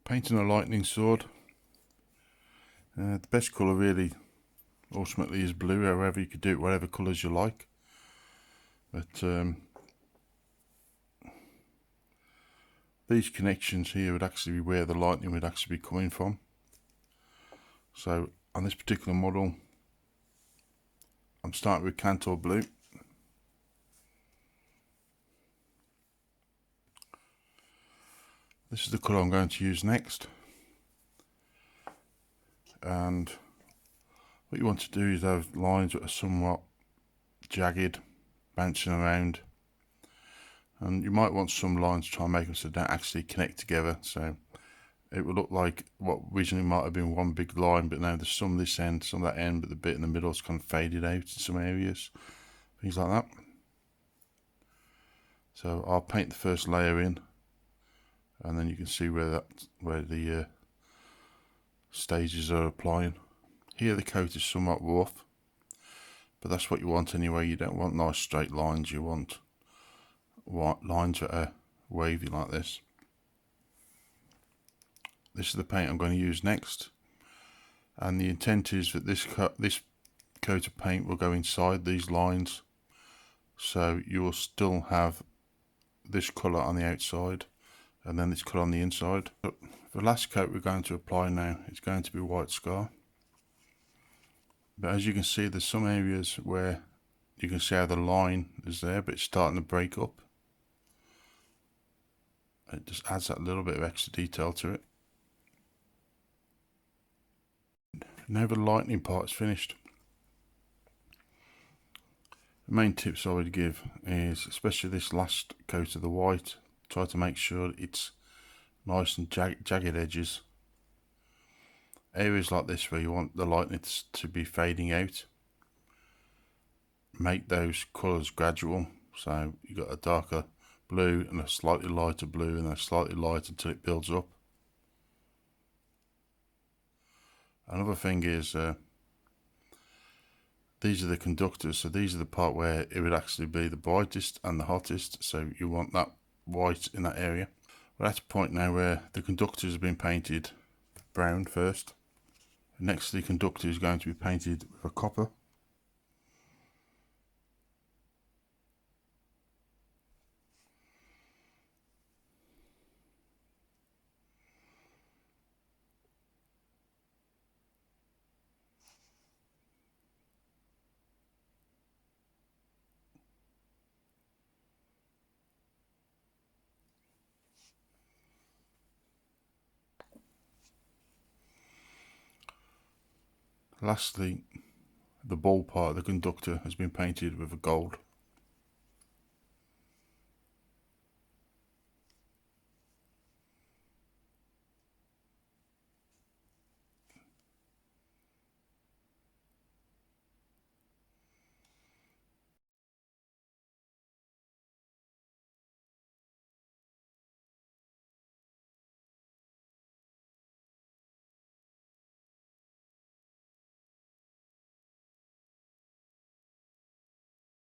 Painting a lightning sword. The best colour really ultimately is blue. However, you could do it whatever colours you like, but these connections here would actually be where the lightning would actually be coming from. So on this particular model, I'm starting with Kantor blue. This is the colour I'm going to use next. And what you want to do is have lines that are somewhat jagged, bouncing around, and you might want some lines to try and make them so they don't actually connect together, so it will look like what originally might have been one big line, but now there's some this end, some that end, but the bit in the middle is kind of faded out in some areas, things like that. So I'll paint the first layer in, and then you can see where the stages are applying. Here the coat is somewhat rough, but that's what you want anyway. You don't want nice straight lines, you want lines that are wavy like this. This is the paint I'm going to use next, and the intent is that this coat of paint will go inside these lines, so you will still have this colour on the outside and then this colour on the inside. But the last coat we're going to apply now is going to be White Scar. But as you can see, there's some areas where you can see how the line is there, but it's starting to break up. It just adds that little bit of extra detail to it. Now the lightning part is finished. The main tips I would give is, especially this last coat of the white, try to make sure it's nice and jagged edges. Areas like this where you want the lightning to be fading out, make those colours gradual. So you got a darker blue and a slightly lighter blue and a slightly lighter until it builds up. Another thing is these are the conductors, so these are the part where it would actually be the brightest and the hottest, so you want that white in that area. We're at a point now where the conductors have been painted brown first. Next, the conductor is going to be painted with a copper. Lastly, the ball part of the conductor has been painted with a gold.